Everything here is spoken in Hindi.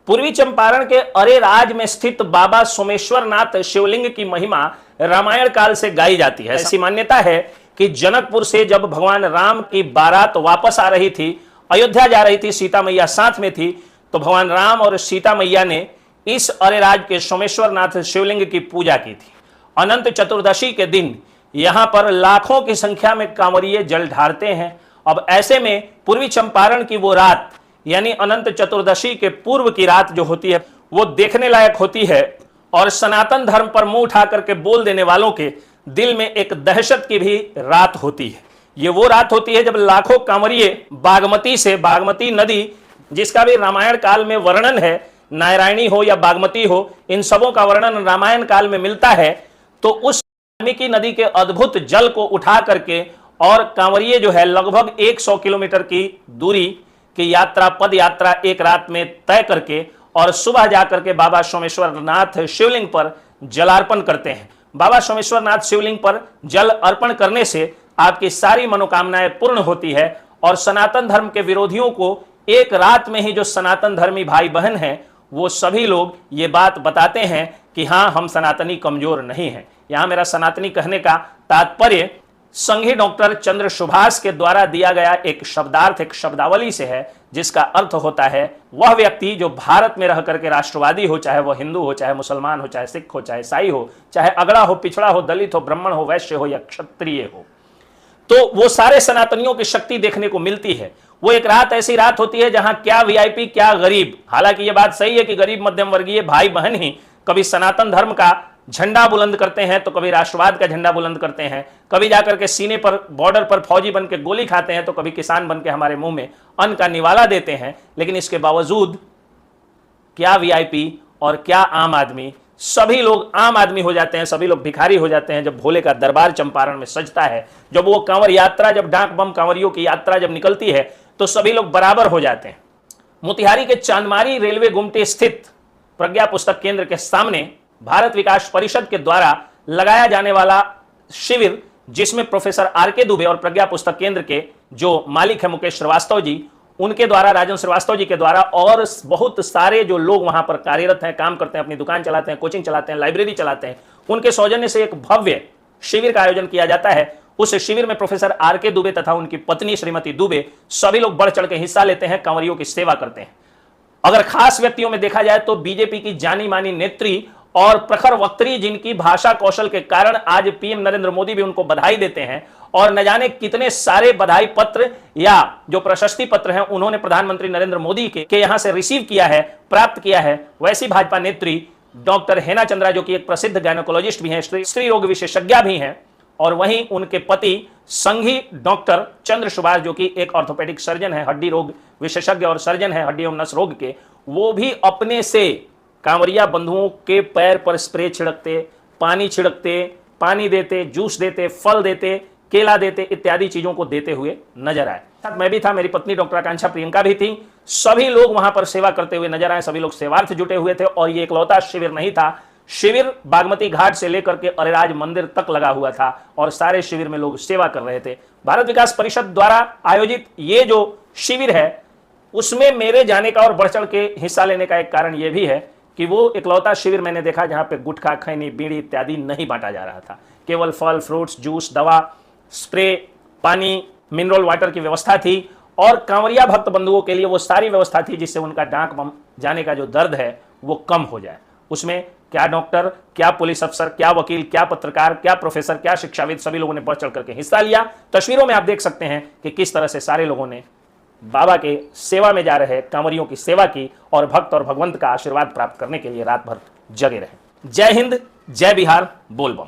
पूर्वी चंपारण के अरेराज में स्थित बाबा सोमेश्वरनाथ शिवलिंग की महिमा रामायण काल से गाई जाती है। ऐसी मान्यता है कि जनकपुर से जब भगवान राम की बारात वापस आ रही थी, अयोध्या जा रही थी, सीता मैया साथ में थी, तो भगवान राम और सीता मैया ने इस अरेराज के सोमेश्वरनाथ शिवलिंग की पूजा की थी। अनंत चतुर्दशी के दिन यहां पर लाखों की संख्या में कांवरिये जल ढारते हैं। अब ऐसे में पूर्वी चंपारण की वो रात यानी अनंत चतुर्दशी के पूर्व की रात जो होती है वो देखने लायक होती है और सनातन धर्म पर मुंह उठा करके बोल देने वालों के दिल में एक दहशत की भी रात होती है। ये वो रात होती है जब लाखों कांवरिये बागमती से, बागमती नदी जिसका भी रामायण काल में वर्णन है, नारायणी हो या बागमती हो, इन सबों का वर्णन रामायण काल में मिलता है। तो उस वाल्मीकि नदी के अद्भुत जल को उठा करके और कांवरिये जो है लगभग 100 किलोमीटर की दूरी की यात्रा, पद यात्रा एक रात में तय करके और सुबह जाकर के बाबा सोमेश्वरनाथ शिवलिंग पर जलार्पण करते हैं। बाबा सोमेश्वरनाथ शिवलिंग पर जल अर्पण करने से आपकी सारी मनोकामनाएं पूर्ण होती है और सनातन धर्म के विरोधियों को एक रात में ही, जो सनातन धर्मी भाई बहन हैं, वो सभी लोग ये बात बताते हैं कि हाँ, हम सनातनी कमजोर नहीं हैं। यहां मेरा सनातनी कहने का तात्पर्य संघी डॉक्टर चंद्र सुभाष के द्वारा दिया गया एक शब्दार्थ, एक शब्दावली से है, जिसका अर्थ होता है वह व्यक्ति जो भारत में रह करके राष्ट्रवादी हो, चाहे वह हिंदू हो, चाहे मुसलमान हो, चाहे सिख हो, चाहे ईसाई हो, चाहे अगड़ा हो, पिछड़ा हो, दलित हो, ब्राह्मण हो, वैश्य हो या क्षत्रिय हो, तो वो सारे सनातनियों की शक्ति देखने को मिलती है। वो एक रात ऐसी रात होती है जहां क्या वीआईपी, क्या गरीब, हालांकि ये बात सही है कि गरीब मध्यम वर्गीय भाई बहन ही कभी सनातन धर्म का झंडा बुलंद करते हैं, तो कभी राष्ट्रवाद का झंडा बुलंद करते हैं, कभी जाकर के सीने पर, बॉर्डर पर फौजी बन के गोली खाते हैं, तो कभी किसान बन के हमारे मुंह में अन्न का निवाला देते हैं। लेकिन इसके बावजूद क्या वीआईपी और क्या आम आदमी, सभी लोग आम आदमी हो जाते हैं, सभी लोग भिखारी हो जाते हैं जब भोले का दरबार चंपारण में सजता है। जब वो कांवर यात्रा, जब डाक बम कांवरियों की यात्रा जब निकलती है तो सभी लोग बराबर हो जाते हैं। मोतिहारी के चांदमारी रेलवे गुमटी स्थित प्रज्ञा पुस्तक केंद्र के सामने भारत विकास परिषद के द्वारा लगाया जाने वाला शिविर, जिसमें प्रोफेसर आर.के. दुबे और प्रज्ञा पुस्तक केंद्र के जो मालिक है मुकेश श्रीवास्तव जी, उनके द्वारा, राजन श्रीवास्तव जी के द्वारा और बहुत सारे जो लोग वहां पर कार्यरत हैं, काम करते हैं, अपनी दुकान चलाते हैं, कोचिंग चलाते हैं, लाइब्रेरी चलाते हैं, उनके सौजन्य से एक भव्य शिविर का आयोजन किया जाता है। उस शिविर में प्रोफेसर आर.के. दुबे तथा उनकी पत्नी श्रीमती दुबे सभी लोग बढ़ चढ़ के हिस्सा लेते हैं, कांवरियों की सेवा करते हैं। अगर खास व्यक्तियों में देखा जाए तो बीजेपी की जानी मानी नेत्री और प्रखर वक्त्री, जिनकी भाषा कौशल के कारण आज पीएम नरेंद्र मोदी भी उनको बधाई देते हैं और न जाने कितने सारे बधाई पत्र या जो प्रशस्ति पत्र हैं उन्होंने प्रधानमंत्री नरेंद्र मोदी के यहां से रिसीव किया है, प्राप्त किया है, वैसी भाजपा नेत्री डॉक्टर हेना चंद्रा, जो कि एक प्रसिद्ध गायनोकोलॉजिस्ट भी हैं, स्त्री रोग विशेषज्ञ भी हैं, और वहीं उनके पति संघी डॉक्टर चंद्र सुभाष, जो कि एक ऑर्थोपेडिक सर्जन है, हड्डी रोग विशेषज्ञ और सर्जन है, हड्डी एवं नस रोग के, वो भी अपने से कांवरिया बंधुओं के पैर पर स्प्रे छिड़कते, पानी छिड़कते, पानी देते, जूस देते, फल देते, केला देते, इत्यादि चीजों को देते हुए नजर आए। मैं भी था, मेरी पत्नी डॉक्टर आकांक्षा प्रियंका भी थी, सभी लोग वहां पर सेवा करते हुए नजर आए, सभी लोग सेवार्थ जुटे हुए थे। और ये इकलौता शिविर नहीं था, शिविर बागमती घाट से लेकर के अरेराज मंदिर तक लगा हुआ था और सारे शिविर में लोग सेवा कर रहे थे। भारत विकास परिषद द्वारा आयोजित ये जो शिविर है उसमें मेरे जाने का और बढ़ चढ़ के हिस्सा लेने का एक कारण यह भी है कि वो इकलौता शिविर मैंने देखा जहां पे गुटखा, खैनी, बीड़ी इत्यादि नहीं बांटा जा रहा था। केवल फल, फ्रूट्स, जूस, दवा, स्प्रे, पानी, मिनरल वाटर की व्यवस्था थी और कांवरिया भक्त बंधुओं के लिए वो सारी व्यवस्था थी जिससे उनका डाक बम जाने का जो दर्द है वो कम हो जाए। उसमें क्या डॉक्टर, क्या पुलिस अफसर, क्या वकील, क्या पत्रकार, क्या प्रोफेसर, क्या शिक्षाविद, सभी लोगों ने बढ़ चढ़ करके हिस्सा लिया। तस्वीरों में आप देख सकते हैं कि किस तरह से सारे लोगों ने बाबा के सेवा में जा रहे कांवरियों की सेवा की और भक्त और भगवंत का आशीर्वाद प्राप्त करने के लिए रात भर जगे रहे। जय हिंद, जय बिहार, बोल बम।